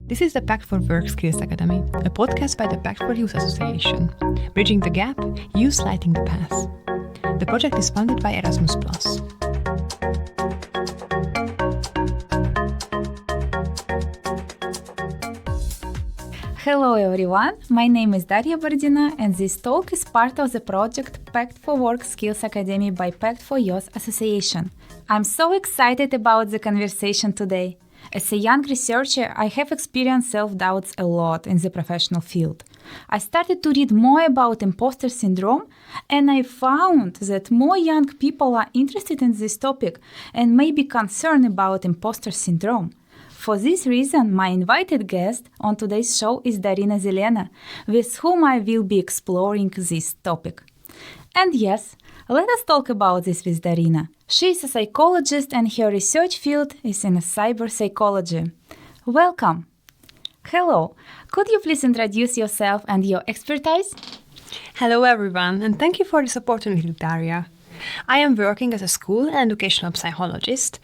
This is the Pact for Work Skills Academy, a podcast by the Pact for Youth Association, bridging the gap, youth lighting the path. The project is funded by Erasmus+. Hello everyone, my name is Daria Borodina and this talk is part of the project Pact for Work Skills Academy by Pact for Youth Association. I'm so excited about the conversation today. As a young researcher, I have experienced self-doubts a lot in the professional field. I started to read more about imposter syndrome, and I found that more young people are interested in this topic and may be concerned about imposter syndrome. For this reason, my invited guest on today's show is Dorina Zelena, with whom I will be exploring this topic. And yes, let us talk about this with Dorina. She is a psychologist and her research field is in cyber psychology. Welcome. Hello. Could you please introduce yourself and your expertise? Hello everyone, and thank you for this opportunity, Daria. I am working as a school and educational psychologist.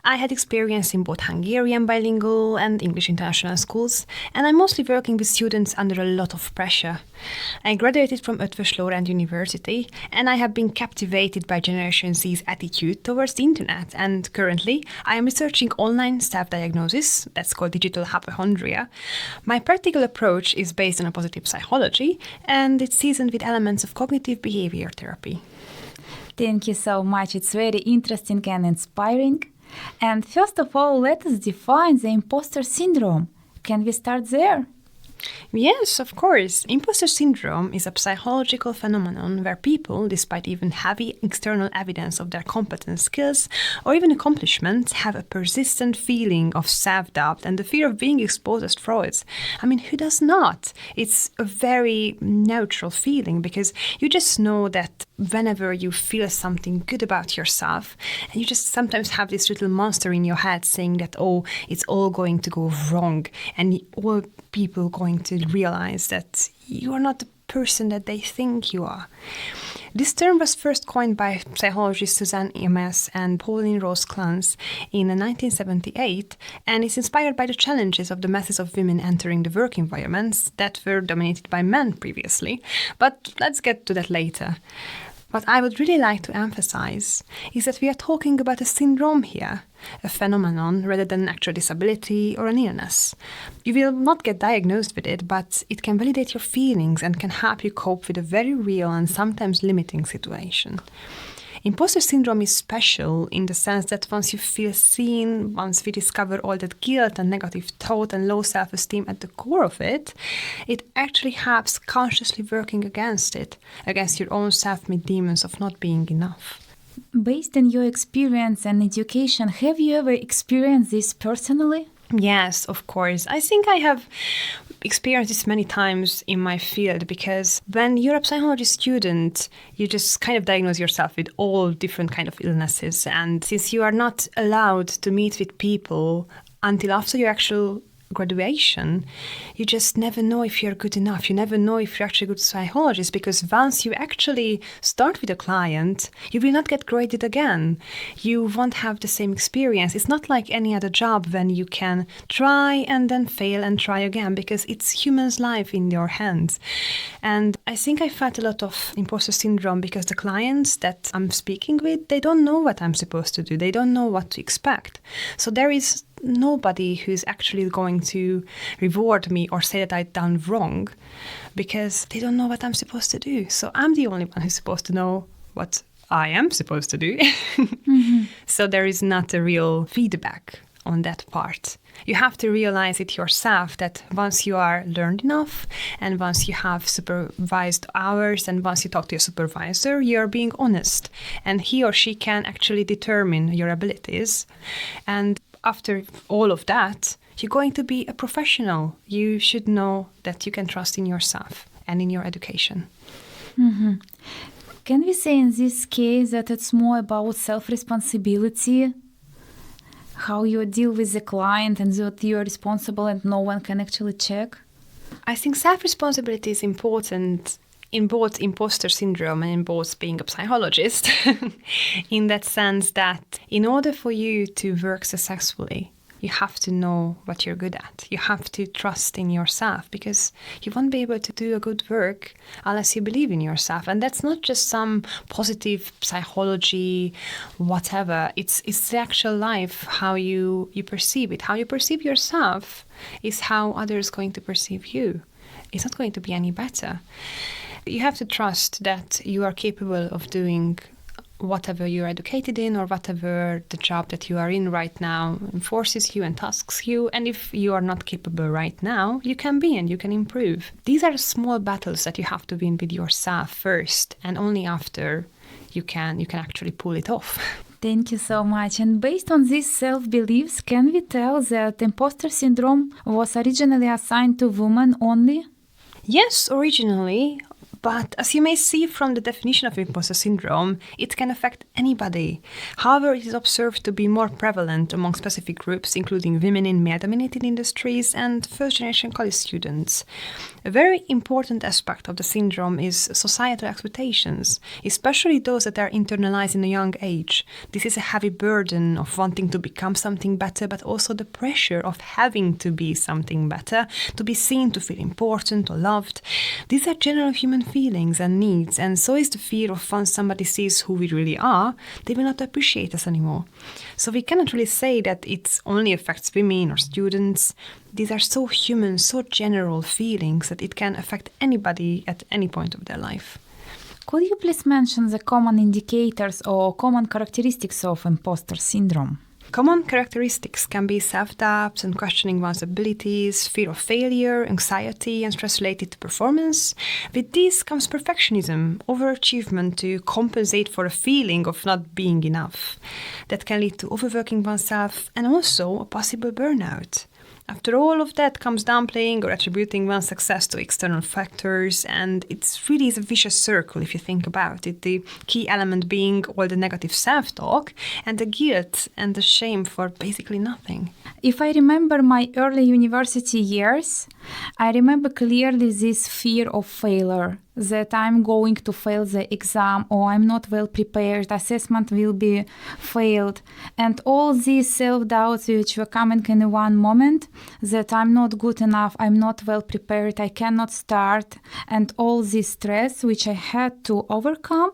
I had experience in both Hungarian bilingual and English international schools, and I'm mostly working with students under a lot of pressure. I graduated from Eötvös Loránd University, and I have been captivated by Generation Z's attitude towards the internet, and currently I am researching online self-diagnosis, that's called digital hypochondria. My practical approach is based on a positive psychology, and it's seasoned with elements of cognitive behavior therapy. Thank you so much. It's very interesting and inspiring. And first of all, let us define the imposter syndrome. Can we start there? Yes, of course. Imposter syndrome is a psychological phenomenon where people, despite even heavy external evidence of their competence, skills, or even accomplishments, have a persistent feeling of self-doubt and the fear of being exposed as frauds. I mean, who does not? It's a very neutral feeling because you just know that whenever you feel something good about yourself, and you just sometimes have this little monster in your head saying that, oh, it's all going to go wrong, and all people going to realize that you are not the person that they think you are. This term was first coined by psychologists Suzanne Imes and Pauline Rose-Clance in 1978, and is inspired by the challenges of the masses of women entering the work environments that were dominated by men previously. But let's get to that later. What I would really like to emphasize is that we are talking about a syndrome here, a phenomenon rather than an actual disability or an illness. You will not get diagnosed with it, but it can validate your feelings and can help you cope with a very real and sometimes limiting situation. Imposter syndrome is special in the sense that once you feel seen, once we discover all that guilt and negative thought and low self-esteem at the core of it, it actually helps consciously working against it, against your own self-made demons of not being enough. Based on your experience and education, have you ever experienced this personally? Yes, of course. I think I have experienced this many times in my field because when you're a psychology student, you just kind of diagnose yourself with all different kind of illnesses. And since you are not allowed to meet with people until after your actual graduation, you just never know if you're good enough. You never know if you're actually a good psychologist because once you actually start with a client, you will not get graded again. You won't have the same experience. It's not like any other job when you can try and then fail and try again because it's human's life in your hands. And I think I felt a lot of imposter syndrome because the clients that I'm speaking with, they don't know what I'm supposed to do. They don't know what to expect. So there is nobody who's actually going to reward me or say that I've done wrong because they don't know what I'm supposed to do. So I'm the only one who's supposed to know what I am supposed to do. Mm-hmm. So there is not a real feedback on that part. You have to realize it yourself that once you are learned enough and once you have supervised hours and once you talk to your supervisor, you're being honest and he or she can actually determine your abilities. And after all of that, you're going to be a professional. You should know that you can trust in yourself and in your education. Mm-hmm. Can we say in this case that it's more about self-responsibility? How you deal with the client and that you're responsible and no one can actually check? I think self-responsibility is important in both imposter syndrome and in both being a psychologist, in that sense that in order for you to work successfully, you have to know what you're good at. You have to trust in yourself, because you won't be able to do a good work unless you believe in yourself. And that's not just some positive psychology, whatever. It's the actual life, how you perceive it. How you perceive yourself is how others are going to perceive you. It's not going to be any better. You have to trust that you are capable of doing whatever you're educated in, or whatever the job that you are in right now forces you and tasks you. And if you are not capable right now, you can be and you can improve. These are small battles that you have to win with yourself first, and only after you can actually pull it off. Thank you so much. And based on these self-beliefs, can we tell that imposter syndrome was originally assigned to women only? Yes, originally. But as you may see from the definition of imposter syndrome, it can affect anybody. However, it is observed to be more prevalent among specific groups, including women in male-dominated industries and first-generation college students. A very important aspect of the syndrome is societal expectations, especially those that are internalized in a young age. This is a heavy burden of wanting to become something better, but also the pressure of having to be something better, to be seen, to feel important or loved. These are general human feelings and needs, and so is the fear of once somebody sees who we really are, they will not appreciate us anymore. So we cannot really say that it only affects women or students. These are so human, so general feelings that it can affect anybody at any point of their life. Could you please mention the common indicators or common characteristics of imposter syndrome? Common characteristics can be self-doubt and questioning one's abilities, fear of failure, anxiety, and stress related to performance. With this comes perfectionism, overachievement to compensate for a feeling of not being enough. That can lead to overworking oneself and also a possible burnout. After all of that comes downplaying or attributing one's success to external factors, and it really is a vicious circle if you think about it, the key element being all the negative self-talk and the guilt and the shame for basically nothing. If I remember my early university years, I remember clearly this fear of failure, that I'm going to fail the exam or I'm not well prepared, assessment will be failed, and all these self-doubts which were coming in one moment, that I'm not good enough, I'm not well prepared, I cannot start, and all this stress which I had to overcome.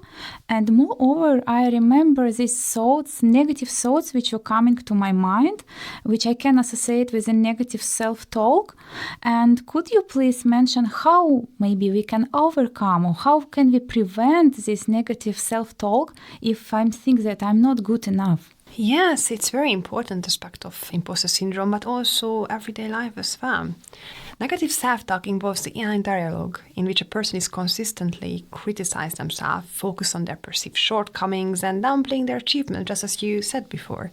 And moreover, I remember these thoughts, negative thoughts which were coming to my mind, which I can associate with a negative self-talk. And could you please mention how maybe we can overcome, or how can we prevent this negative self-talk if I think that I'm not good enough? Yes, it's a very important aspect of imposter syndrome, but also everyday life as well. Negative self-talk involves the inner dialogue in which a person is consistently criticizing themselves, focus on their perceived shortcomings, and downplaying their achievement, just as you said before.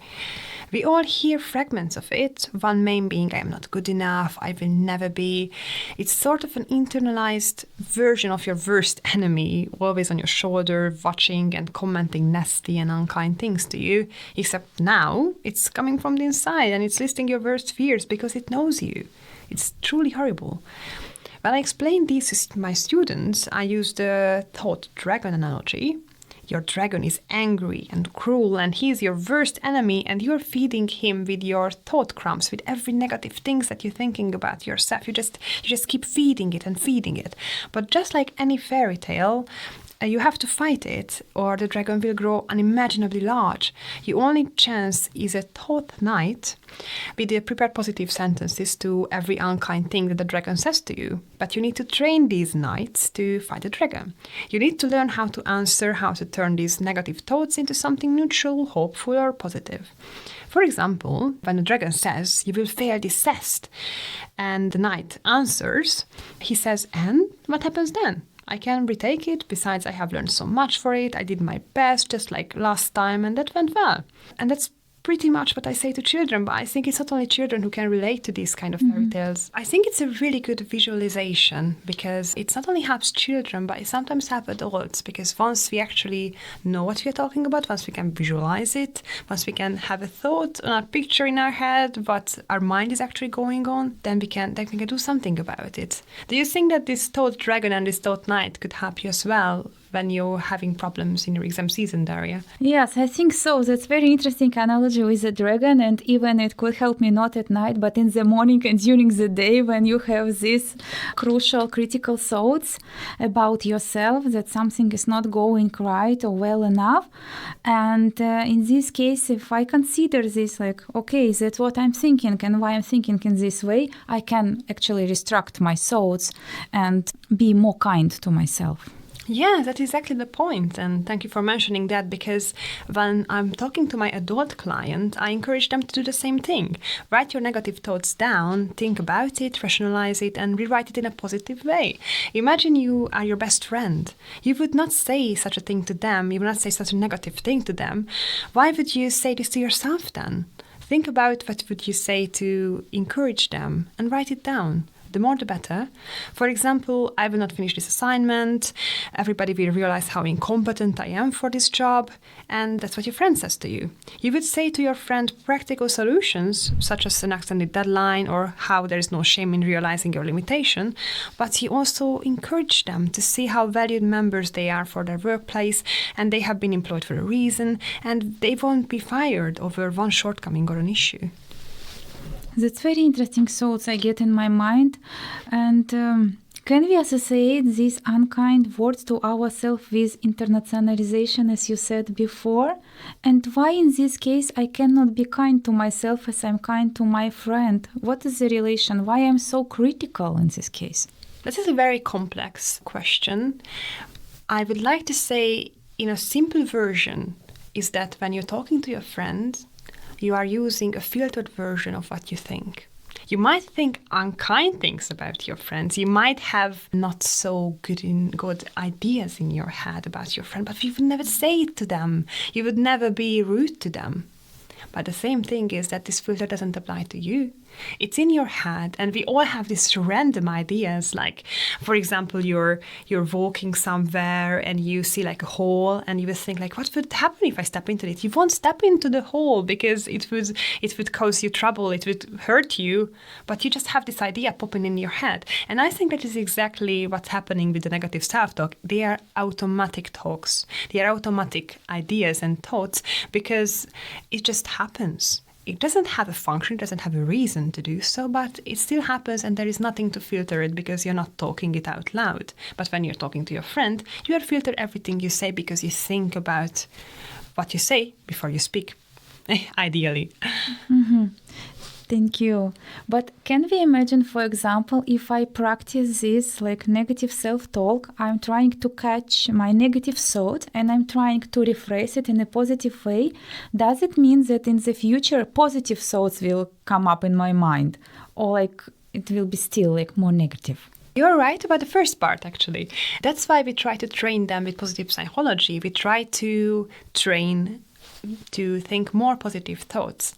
We all hear fragments of it, one main being, I am not good enough, I will never be. It's sort of an internalized version of your worst enemy, always on your shoulder, watching and commenting nasty and unkind things to you, except now it's coming from the inside and it's listing your worst fears because it knows you. It's truly horrible. When I explain this to my students, I use the thought dragon analogy. Your dragon is angry and cruel, and he's your worst enemy, and you're feeding him with your thought crumbs, with every negative things that you're thinking about yourself. You just keep feeding it and feeding it. But just like any fairy tale, you have to fight it, or the dragon will grow unimaginably large. Your only chance is a thought night with the prepared positive sentences to every unkind thing that the dragon says to you. But you need to train these nights to fight the dragon. You need to learn how to answer, how to turn these negative thoughts into something neutral, hopeful, or positive. For example, when the dragon says, you will fail this test, and the knight answers, he says, and what happens then? I can retake it. Besides, I have learned so much for it. I did my best, just like last time, and that went well. And that's pretty much what I say to children, but I think it's not only children who can relate to these kind of fairy tales. I think it's a really good visualization because it not only helps children, but it sometimes helps adults, because once we actually know what we're talking about, once we can visualize it, once we can have a thought or a picture in our head, what our mind is actually going on, then we can do something about it. Do you think that this thought dragon and this thought knight could help you as well when you're having problems in your exam season, Daria. Yes, I think so. That's very interesting analogy with the dragon, and even it could help me not at night, but in the morning and during the day when you have these crucial, critical thoughts about yourself that something is not going right or well enough. And in this case, if I consider this like, okay, that's what I'm thinking and why I'm thinking in this way, I can actually restructure my thoughts and be more kind to myself. Yeah, that's exactly the point. And thank you for mentioning that, because when I'm talking to my adult client, I encourage them to do the same thing. Write your negative thoughts down, think about it, rationalize it, and rewrite it in a positive way. Imagine you are your best friend. You would not say such a thing to them. You would not say such a negative thing to them. Why would you say this to yourself then? Think about what would you say to encourage them and write it down. The more the better. For example, I will not finish this assignment. Everybody will realize how incompetent I am for this job. And that's what your friend says to you. You would say to your friend practical solutions, such as an extended deadline or how there is no shame in realizing your limitation. But you also encourage them to see how valued members they are for their workplace, and they have been employed for a reason, and they won't be fired over one shortcoming or an issue. That's very interesting thoughts I get in my mind. And can we associate these unkind words to ourselves with internationalization, as you said before? And why in this case I cannot be kind to myself as I'm kind to my friend? What is the relation? Why I'm so critical in this case? This is a very complex question. I would like to say, in a simple version, is that when you're talking to your friend, you are using a filtered version of what you think. You might think unkind things about your friends. You might have not so good ideas in your head about your friend, but you would never say it to them. You would never be rude to them. But the same thing is that this filter doesn't apply to you. It's in your head, and we all have these random ideas. Like, for example, you're walking somewhere and you see like a hole, and you would think like, what would happen if I step into it? You won't step into the hole because it would cause you trouble, it would hurt you. But you just have this idea popping in your head, and I think that is exactly what's happening with the negative self-talk. They are automatic talks. They are automatic ideas and thoughts because it just happens. It doesn't have a function, it doesn't have a reason to do so, but it still happens, and there is nothing to filter it because you're not talking it out loud. But when you're talking to your friend, you will filter everything you say because you think about what you say before you speak, ideally. Mm-hmm. Thank you. But can we imagine, for example, if I practice this like negative self-talk, I'm trying to catch my negative thought and I'm trying to rephrase it in a positive way, does it mean that in the future positive thoughts will come up in my mind, or like it will be still like more negative? You're right about the first part, actually. That's why we try to train them with positive psychology. We try to train to think more positive thoughts.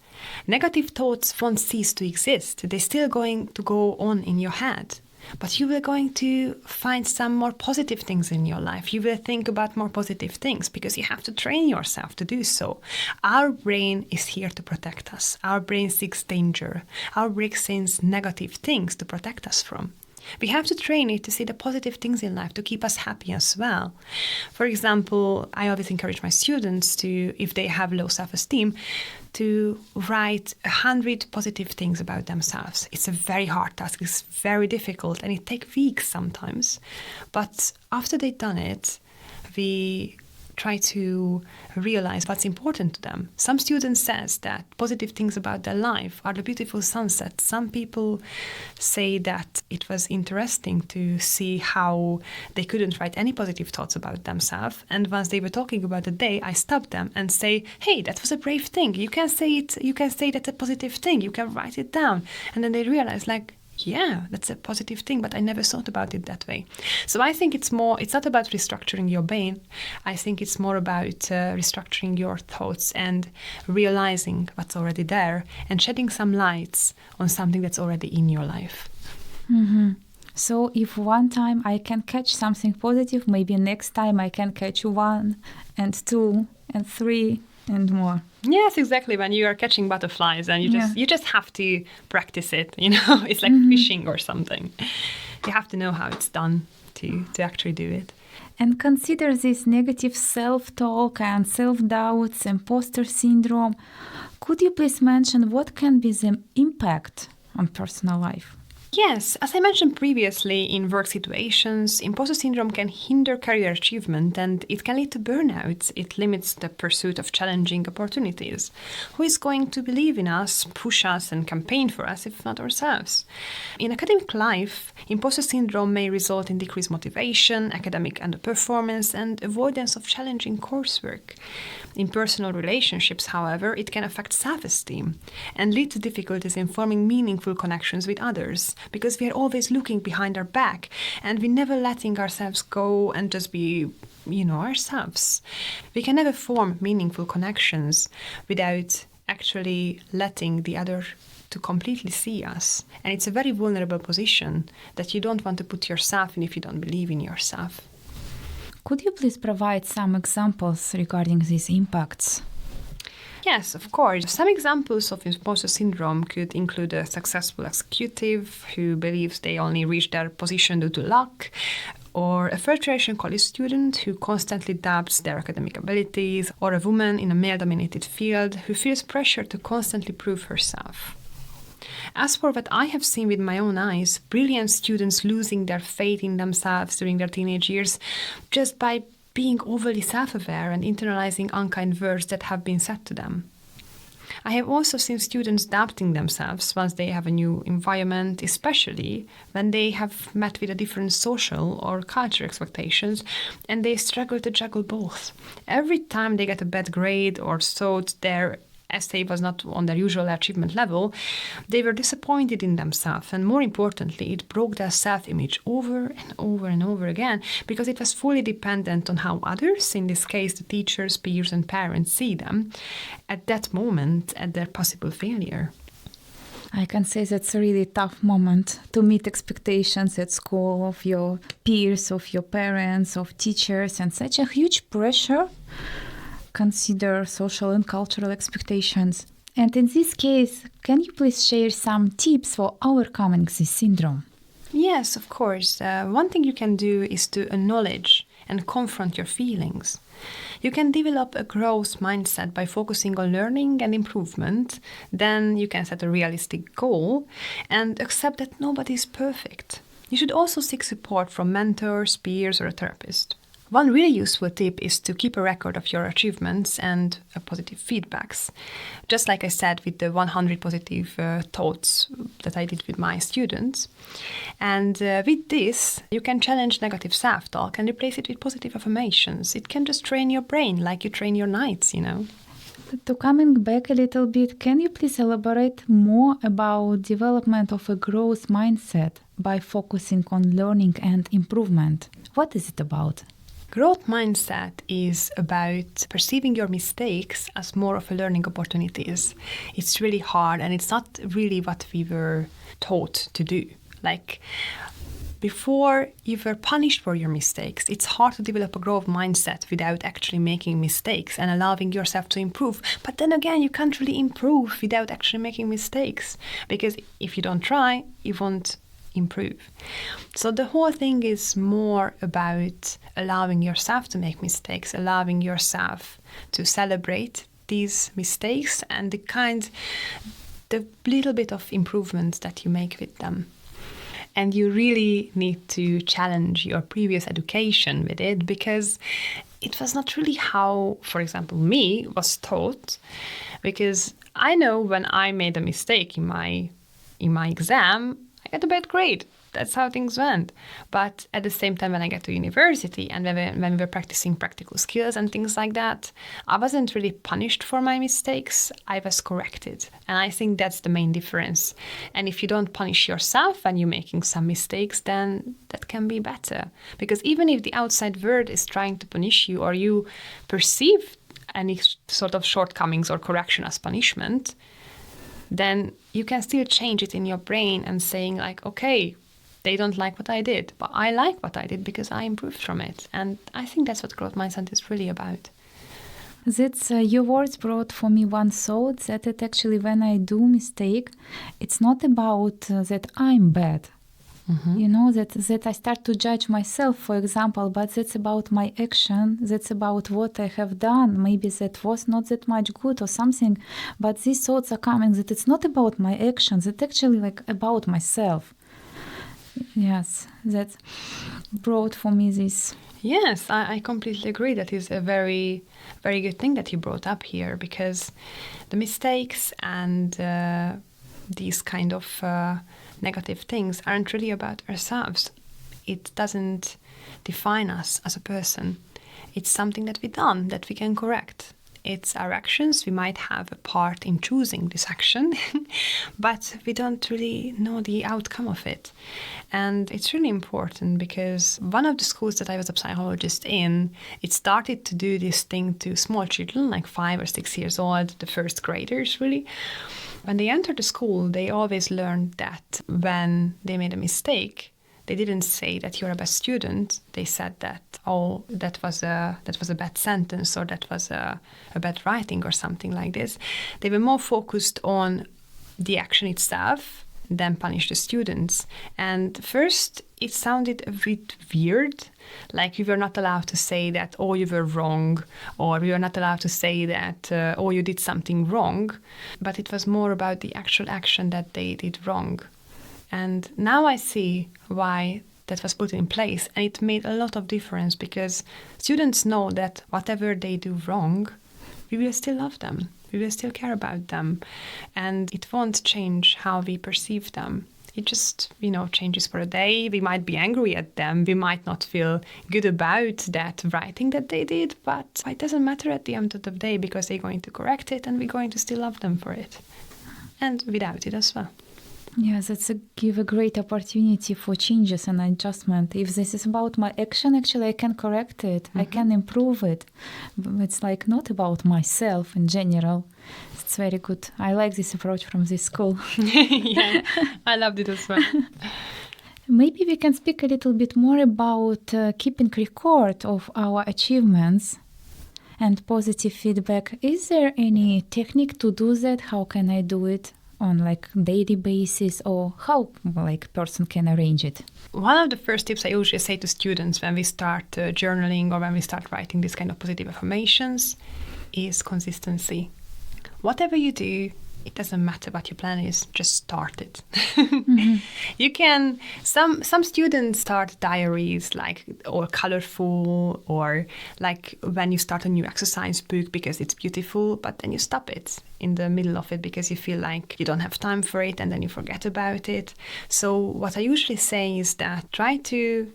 Negative thoughts won't cease to exist. They're still going to go on in your head. But you will going to find some more positive things in your life. You will think about more positive things because you have to train yourself to do so. Our brain is here to protect us. Our brain seeks danger. Our brain sends negative things to protect us from. We have to train it to see the positive things in life, to keep us happy as well. For example, I always encourage my students to, if they have low self-esteem, to write 100 positive things about themselves. It's a very hard task, it's very difficult, and it takes weeks sometimes. But after they've done it, we try to realize what's important to them. Some students says that positive things about their life are the beautiful sunsets. Some people say that it was interesting to see how they couldn't write any positive thoughts about themselves. And once they were talking about the day, I stopped them and say, hey, that was a brave thing. You can say it, you can say that's a positive thing. You can write it down. And then they realize like, yeah, that's a positive thing, but I never thought about it that way. So I think it's not about restructuring your brain. I think it's more about restructuring your thoughts and realizing what's already there and shedding some lights on something that's already in your life. Mm-hmm. So if one time I can catch something positive, maybe next time I can catch 1 and 2 and 3 and more. Yes, exactly. When you are catching butterflies and you just have to practice it, it's like fishing or something. You have to know how it's done to actually do it. And consider this negative self-talk and self-doubts, imposter syndrome. Could you please mention what can be the impact on personal life? Yes, as I mentioned previously, in work situations, imposter syndrome can hinder career achievement and it can lead to burnout. It limits the pursuit of challenging opportunities. Who is going to believe in us, push us, and campaign for us if not ourselves? In academic life, imposter syndrome may result in decreased motivation, academic underperformance, and avoidance of challenging coursework. In personal relationships, however, it can affect self-esteem and lead to difficulties in forming meaningful connections with others, because we are always looking behind our back and we're never letting ourselves go and just be, ourselves. We can never form meaningful connections without actually letting the other to completely see us. And it's a very vulnerable position that you don't want to put yourself in if you don't believe in yourself. Could you please provide some examples regarding these impacts? Yes, of course. Some examples of imposter syndrome could include a successful executive who believes they only reach their position due to luck, or a first-generation college student who constantly doubts their academic abilities, or a woman in a male-dominated field who feels pressure to constantly prove herself. As for what I have seen with my own eyes, brilliant students losing their faith in themselves during their teenage years just by being overly self-aware and internalizing unkind words that have been said to them. I have also seen students doubting themselves once they have a new environment, especially when they have met with a different social or cultural expectations and they struggle to juggle both. Every time they get a bad grade or thought their essay was not on their usual achievement level, they were disappointed in themselves, and more importantly, it broke their self-image over and over and over again because it was fully dependent on how others, in this case the teachers, peers and parents, see them at that moment at their possible failure. I can say that's a really tough moment to meet expectations at school of your peers, of your parents, of teachers, and such a huge pressure. Consider social and cultural expectations. And in this case, can you please share some tips for overcoming this syndrome? Yes, of course. One thing you can do is to acknowledge and confront your feelings. You can develop a growth mindset by focusing on learning and improvement. Then you can set a realistic goal and accept that nobody is perfect. You should also seek support from mentors, peers, or a therapist. One really useful tip is to keep a record of your achievements and positive feedbacks. Just like I said with the 100 positive thoughts that I did with my students. And with this, you can challenge negative self-talk and replace it with positive affirmations. It can just train your brain like you train your knights, To coming back a little bit, can you please elaborate more about development of a growth mindset by focusing on learning and improvement? What is it about? Growth mindset is about perceiving your mistakes as more of a learning opportunities. It's really hard and it's not really what we were taught to do. Like, before you were punished for your mistakes, it's hard to develop a growth mindset without actually making mistakes and allowing yourself to improve. But then again, you can't really improve without actually making mistakes, because if you don't try, you won't improve. So the whole thing is more about allowing yourself to make mistakes, allowing yourself to celebrate these mistakes and the little bit of improvements that you make with them. And you really need to challenge your previous education with it, because it was not really how, for example, me was taught. Because I know when I made a mistake in my exam, I got a bad grade. That's how things went. But at the same time, when I got to university and when we were practicing practical skills and things like that, I wasn't really punished for my mistakes. I was corrected. And I think that's the main difference. And if you don't punish yourself when you're making some mistakes, then that can be better. Because even if the outside world is trying to punish you, or you perceive any sort of shortcomings or correction as punishment, then you can still change it in your brain and saying like, okay, they don't like what I did, but I like what I did because I improved from it. And I think that's what growth mindset is really about. That's your words brought for me one thought, that it actually, when I do mistake, it's not about that I'm bad. You know, that I start to judge myself, for example, but that's about my action, that's about what I have done. Maybe that was not that much good or something, but these thoughts are coming that it's not about my actions, it's actually like about myself. Yes, that brought for me this. Yes, I completely agree. That is a very, very good thing that you brought up here, because the mistakes and these kind of negative things aren't really about ourselves. It doesn't define us as a person. It's something that we've done that we can correct. It's our actions. We might have a part in choosing this action, but we don't really know the outcome of it. And it's really important, because one of the schools that I was a psychologist in, it started to do this thing to small children, like 5 or 6 years old, the first graders really. When they entered the school, they always learned that when they made a mistake, they didn't say that you're a bad student. They said that, oh, that was a bad sentence, or that was a bad writing, or something like this. They were more focused on the action itself than punish the students. And first, it sounded a bit weird, like we were not allowed to say that, oh, you were wrong, or we were not allowed to say that, oh, you did something wrong. But it was more about the actual action that they did wrong. And now I see why that was put in place, and it made a lot of difference, because students know that whatever they do wrong, we will still love them, we will still care about them, and it won't change how we perceive them. It just, changes for a day. We might be angry at them, we might not feel good about that writing that they did, but it doesn't matter at the end of the day, because they're going to correct it, and we're going to still love them for it, and without it as well. Yes, give a great opportunity for changes and adjustment. If this is about my action, actually I can correct it. I can improve it. It's like not about myself in general. It's very good. I like this approach from this school. Yeah, I loved it as well. Maybe we can speak a little bit more about keeping record of our achievements and positive feedback. Is there any technique to do that? How can I do it? On like daily basis, or how person can arrange it? One of the first tips I usually say to students when we start journaling, or when we start writing this kind of positive affirmations, is consistency. Whatever you do, it doesn't matter what your plan is, just start it. You can, some students start diaries or colorful, or like when you start a new exercise book because it's beautiful, but then you stop it in the middle of it because you feel like you don't have time for it, and then you forget about it. So what I usually say is that try to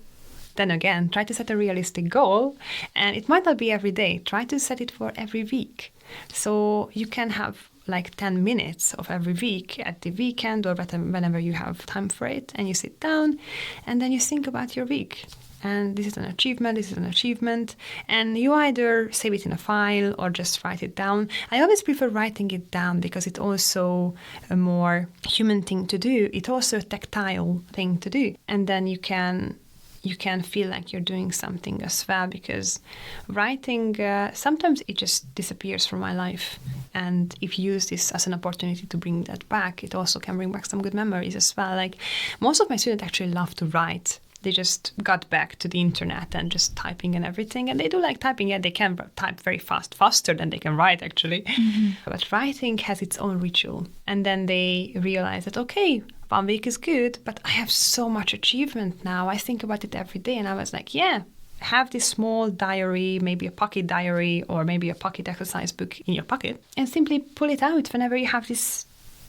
set a realistic goal, and it might not be every day. Try to set it for every week. So you can have like 10 minutes of every week at the weekend, or whenever you have time for it, and you sit down and then you think about your week. And this is an achievement, and you either save it in a file or just write it down. I always prefer writing it down, because it's also a more human thing to do. It's also a tactile thing to do, and then you can feel like you're doing something as well, because writing, sometimes it just disappears from my life. And if you use this as an opportunity to bring that back, it also can bring back some good memories as well. Like most of my students actually love to write. They just got back to the internet and just typing and everything. And they do like typing, yeah, they can type very fast, faster than they can write actually. But writing has its own ritual. And then they realize that, okay, 1 week is good, but I have so much achievement now. I think about it every day. And I was like, yeah, have this small diary, maybe a pocket diary, or maybe a pocket exercise book in your pocket, and simply pull it out whenever you have this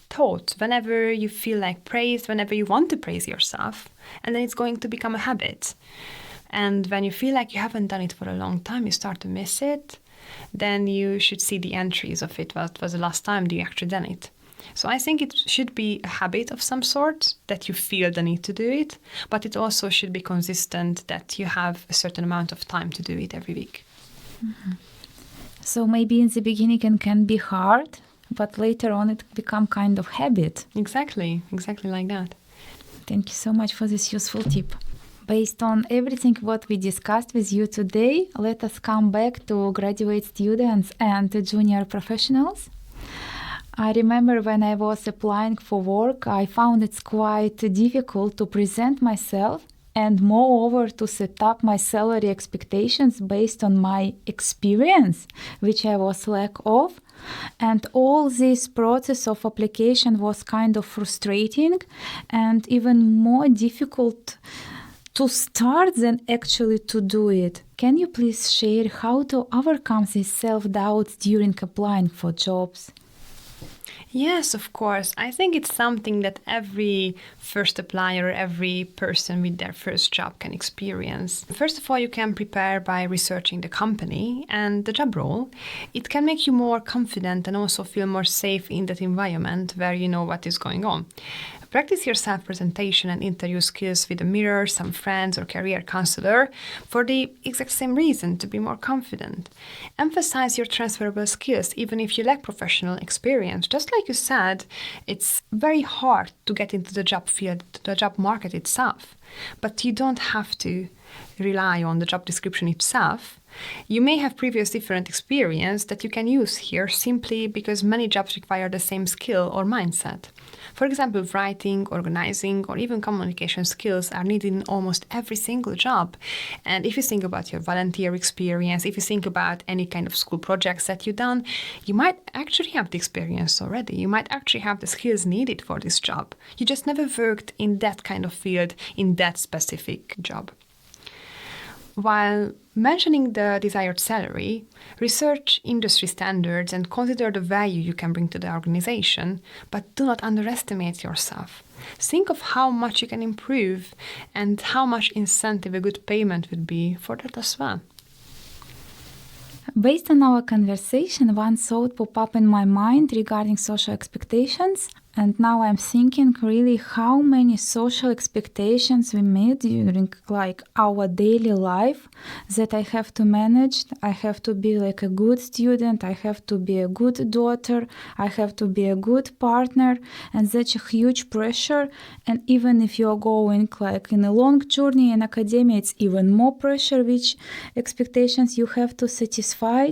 thought, whenever you feel like praise, whenever you want to praise yourself. And then it's going to become a habit. And when you feel like you haven't done it for a long time, you start to miss it, then you should see the entries of it. What was the last time you actually done it? So I think it should be a habit of some sort, that you feel the need to do it, but it also should be consistent, that you have a certain amount of time to do it every week. So maybe in the beginning it can be hard, but later on it become kind of habit. Exactly like that. Thank you so much for this useful tip. Based on everything what we discussed with you today, let us come back to graduate students and to junior professionals. I remember when I was applying for work, I found it's quite difficult to present myself and moreover to set up my salary expectations based on my experience, which I was lack of. And all this process of application was kind of frustrating and even more difficult to start than actually to do it. Can you please share how to overcome this self-doubt during applying for jobs? Yes, of course. I think it's something that every first applier, every person with their first job can experience. First of all, you can prepare by researching the company and the job role. It can make you more confident and also feel more safe in that environment where you know what is going on. Practice your self-presentation and interview skills with a mirror, some friends or career counselor for the exact same reason, to be more confident. Emphasize your transferable skills even if you lack professional experience. Just like you said, it's very hard to get into the job field, the job market itself. But you don't have to rely on the job description itself. You may have previous different experience that you can use here simply because many jobs require the same skill or mindset. For example, writing, organizing, or even communication skills are needed in almost every single job. And if you think about your volunteer experience, if you think about any kind of school projects that you've done, you might actually have the experience already. You might actually have the skills needed for this job. You just never worked in that kind of field, in that specific job. While mentioning the desired salary, research industry standards and consider the value you can bring to the organization, but do not underestimate yourself. Think of how much you can improve and how much incentive a good payment would be for that as well. Based on our conversation, one thought popped up in my mind regarding social expectations. And now I'm thinking really how many social expectations we meet during our daily life that I have to manage. I have to be like a good student, I have to be a good daughter, I have to be a good partner, and such a huge pressure. And even if you're going in a long journey in academia, it's even more pressure, which expectations you have to satisfy.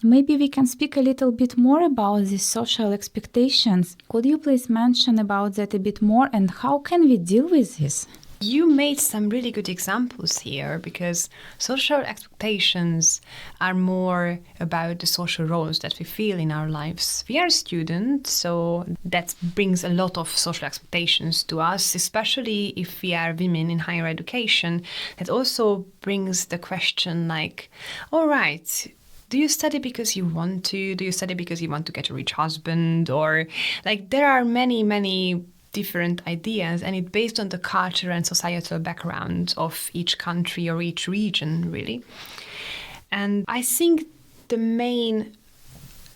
Maybe we can speak a little bit more about these social expectations. Could you please mention about that a bit more and how can we deal with this? You made some really good examples here because social expectations are more about the social roles that we feel in our lives. We are students, so that brings a lot of social expectations to us, especially if we are women in higher education. That also brings the question all right, do you study because you want to? Do you study because you want to get a rich husband? Or there are many, many different ideas, and it's based on the culture and societal background of each country or each region, really. And I think the main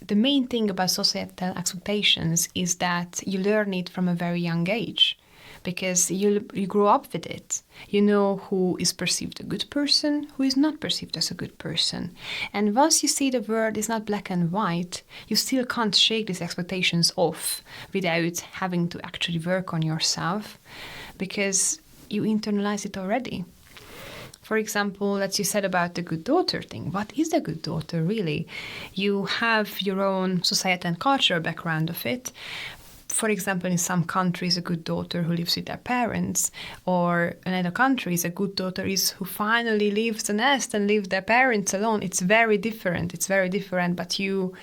thing about societal expectations is that you learn it from a very young age. Because you grow up with it. You know who is perceived a good person, who is not perceived as a good person. And once you see the world is not black and white, you still can't shake these expectations off without having to actually work on yourself because you internalize it already. For example, as you said about the good daughter thing, what is a good daughter really? You have your own society and cultural background of it. For example, in some countries, a good daughter who lives with their parents, or in other countries, a good daughter is who finally leaves the nest and leaves their parents alone. It's very different, but you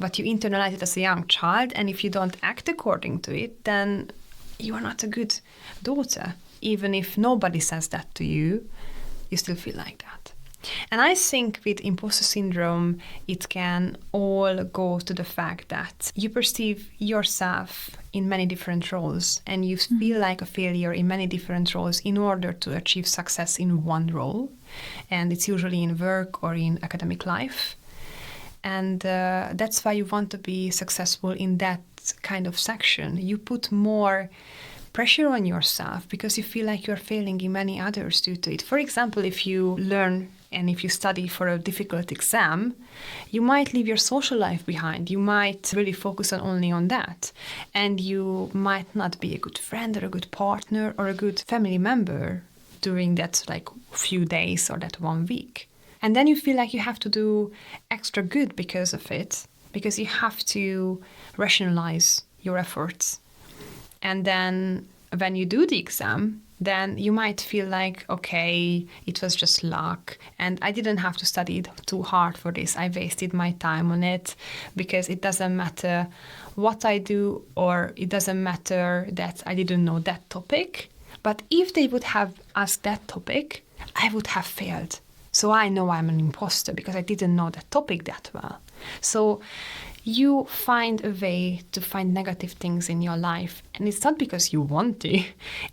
internalize it as a young child, and if you don't act according to it, then you are not a good daughter. Even if nobody says that to you, you still feel like that. And I think with imposter syndrome, it can all go to the fact that you perceive yourself in many different roles and you feel like a failure in many different roles in order to achieve success in one role. And it's usually in work or in academic life. And that's why you want to be successful in that kind of section. You put more pressure on yourself because you feel like you're failing in many others due to it. For example, if you learn and if you study for a difficult exam, you might leave your social life behind. You might really focus only on that. And you might not be a good friend or a good partner or a good family member during that few days or that 1 week. And then you feel like you have to do extra good because of it. because you have to rationalize your efforts. And then when you do the exam, then you might feel like, okay, it was just luck and I didn't have to study too hard for this. I wasted my time on it, because it doesn't matter what I do, or it doesn't matter that I didn't know that topic. But if they would have asked that topic, I would have failed. So I know I'm an imposter because I didn't know that topic that well. So you find a way to find negative things in your life. And it's not because you want to.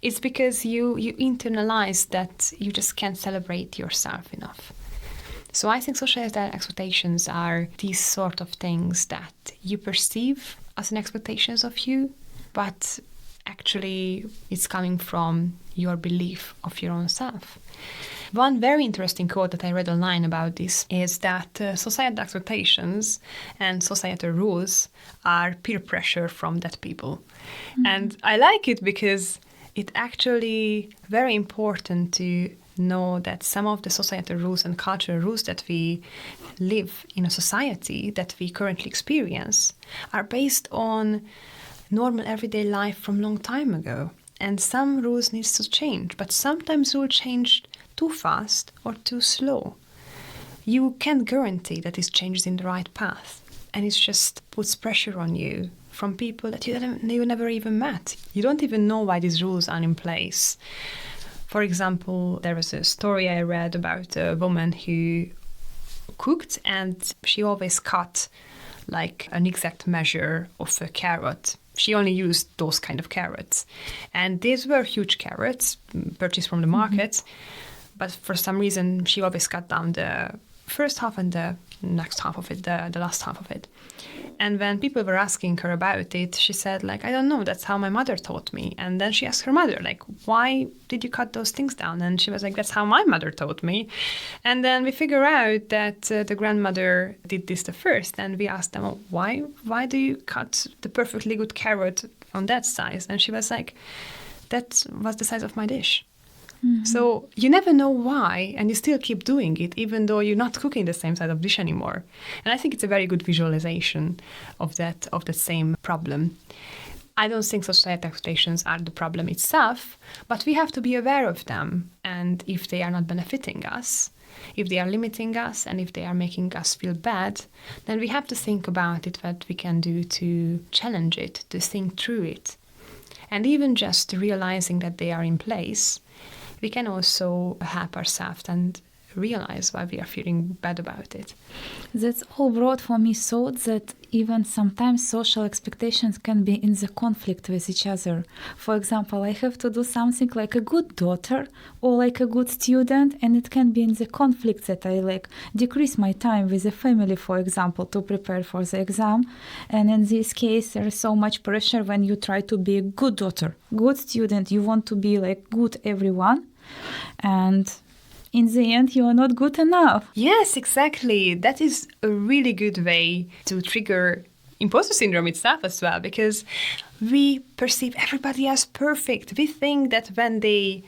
It's because you internalize that you just can't celebrate yourself enough. So I think societal expectations are these sort of things that you perceive as an expectations of you, but actually it's coming from your belief of your own self. One very interesting quote that I read online about this is that societal expectations and societal rules are peer pressure from dead people. Mm-hmm. And I like it because it's actually very important to know that some of the societal rules and cultural rules that we live in a society that we currently experience are based on normal everyday life from a long time ago. And some rules need to change, but sometimes rules change too fast or too slow. You can't guarantee that this changes in the right path, and it just puts pressure on you from people that you never even met. You don't even know why these rules are in place. For example, there was a story I read about a woman who cooked, and she always cut like an exact measure of a carrot. She only used those kind of carrots. And these were huge carrots purchased from the market. Mm-hmm. But for some reason, she always cut down the first half and the next half of it, the last half of it. And when people were asking her about it, she said, like, I don't know, that's how my mother taught me. And then she asked her mother, like, why did you cut those things down? And she was like, that's how my mother taught me. And then we figure out that the grandmother did this the first. And we asked them, oh, why do you cut the perfectly good carrot on that size? And she was like, that was the size of my dish. Mm-hmm. So you never know why, and you still keep doing it, even though you're not cooking the same size of dish anymore. And I think it's a very good visualization of the same problem. I don't think societal expectations are the problem itself, but we have to be aware of them. And if they are not benefiting us, if they are limiting us, and if they are making us feel bad, then we have to think about it, what we can do to challenge it, to think through it. And even just realizing that they are in place, we can also help ourselves and realize why we are feeling bad about it. That's all brought for me thought that even sometimes social expectations can be in the conflict with each other. For example, I have to do something like a good daughter or like a good student, and it can be in the conflict that I like decrease my time with the family, for example, to prepare for the exam. And in this case, there is so much pressure when you try to be a good daughter, good student. You want to be like good everyone, and in the end, you are not good enough. Yes, exactly. That is a really good way to trigger imposter syndrome itself as well, because we perceive everybody as perfect. We think that when they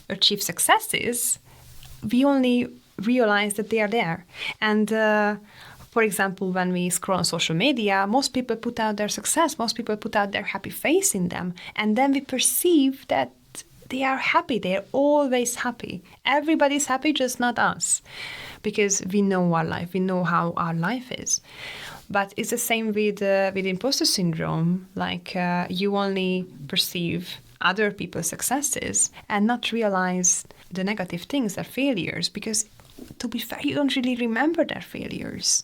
achieve successes, we only realize that they are there. And for example, when we scroll on social media, most people put out their success, most people put out their happy face in them. And then we perceive that they are happy. They are always happy. Everybody's happy, just not us. Because we know our life. We know how our life is. But it's the same with imposter syndrome. Like you only perceive other people's successes and not realize the negative things, their failures. Because to be fair, you don't really remember their failures.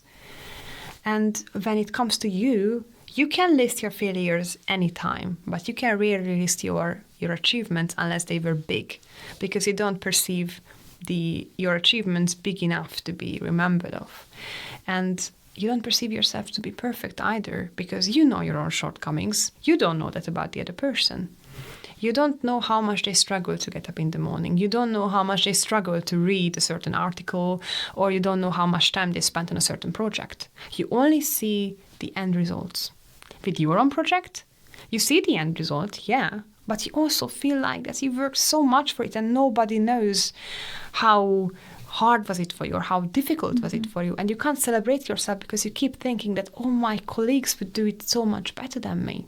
And when it comes to you, you can list your failures anytime, but you can rarely list your achievements unless they were big, because you don't perceive your achievements big enough to be remembered of. And you don't perceive yourself to be perfect either, because you know your own shortcomings. You don't know that about the other person. You don't know how much they struggle to get up in the morning. You don't know how much they struggle to read a certain article, or you don't know how much time they spent on a certain project. You only see the end results. With your own project, you see the end result, yeah, but you also feel like that you worked so much for it and nobody knows how hard was it for you or how difficult was it for you? And you can't celebrate yourself because you keep thinking that, oh, my colleagues would do it so much better than me.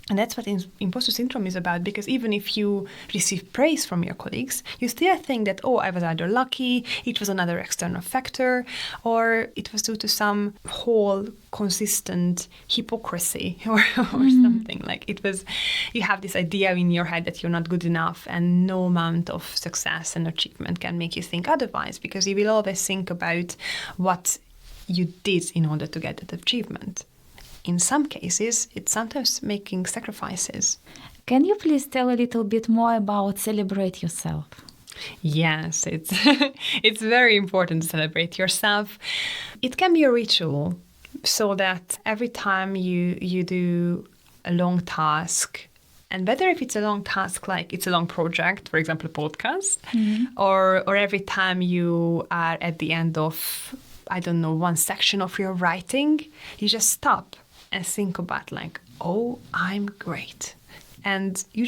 And that's what imposter syndrome is about, because even if you receive praise from your colleagues, you still think that, oh, I was either lucky, it was another external factor, or it was due to some whole consistent hypocrisy or something. Like it was, you have this idea in your head that you're not good enough, and no amount of success and achievement can make you think otherwise, because you will always think about what you did in order to get that achievement. In some cases, it's sometimes making sacrifices. Can you please tell a little bit more about celebrate yourself? Yes, it's it's very important to celebrate yourself. It can be a ritual, so that every time you do a long task, and whether if it's a long task, like it's a long project, for example, a podcast, or every time you are at the end of, I don't know, one section of your writing, you just stop and think about like, oh, I'm great. And you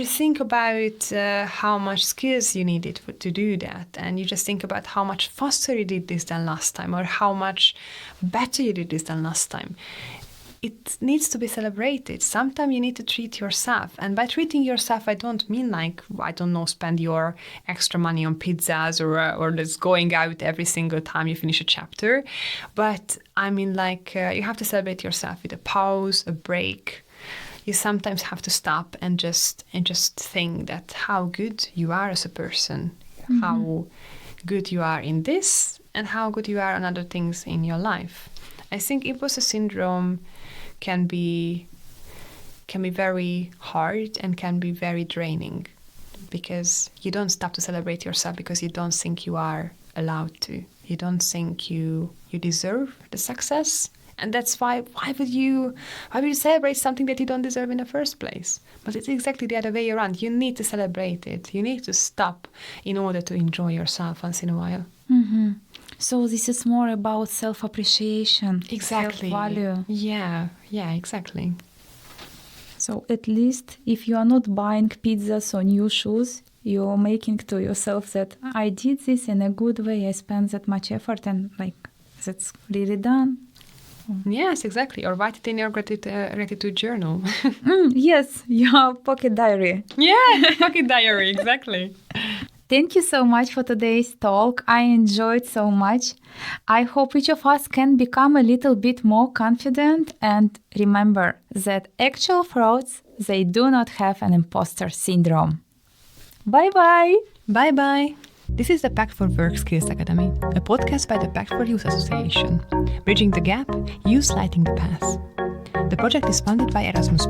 think about how much skills you needed to do that. And you just think about how much faster you did this than last time, or how much better you did this than last time. It needs to be celebrated. Sometimes you need to treat yourself. And by treating yourself, I don't mean like, I don't know, spend your extra money on pizzas or just going out every single time you finish a chapter. But I mean like you have to celebrate yourself with a pause, a break. You sometimes have to stop and just think that how good you are as a person, how good you are in this, and how good you are on other things in your life. I think imposter syndrome can be very hard and can be very draining, because you don't stop to celebrate yourself because you don't think you are allowed to. You don't think you deserve the success. And that's why would you celebrate something that you don't deserve in the first place? But it's exactly the other way around. You need to celebrate it. You need to stop in order to enjoy yourself once in a while. Mm-hmm. So this is more about self-appreciation, Exactly. self-value. Yeah, exactly. So at least if you are not buying pizzas or new shoes, you're making to yourself that I did this in a good way, I spent that much effort, and like that's really done. Yes, exactly. Or write it in your gratitude journal. Yes, your pocket diary. Yeah, pocket diary, exactly. Thank you so much for today's talk. I enjoyed so much. I hope each of us can become a little bit more confident, and remember that actual frauds, they do not have an imposter syndrome. Bye-bye. Bye-bye. This is the Pact for Work Skills Academy, a podcast by the Pact for Youth Association. Bridging the gap, youth lighting the path. The project is funded by Erasmus+.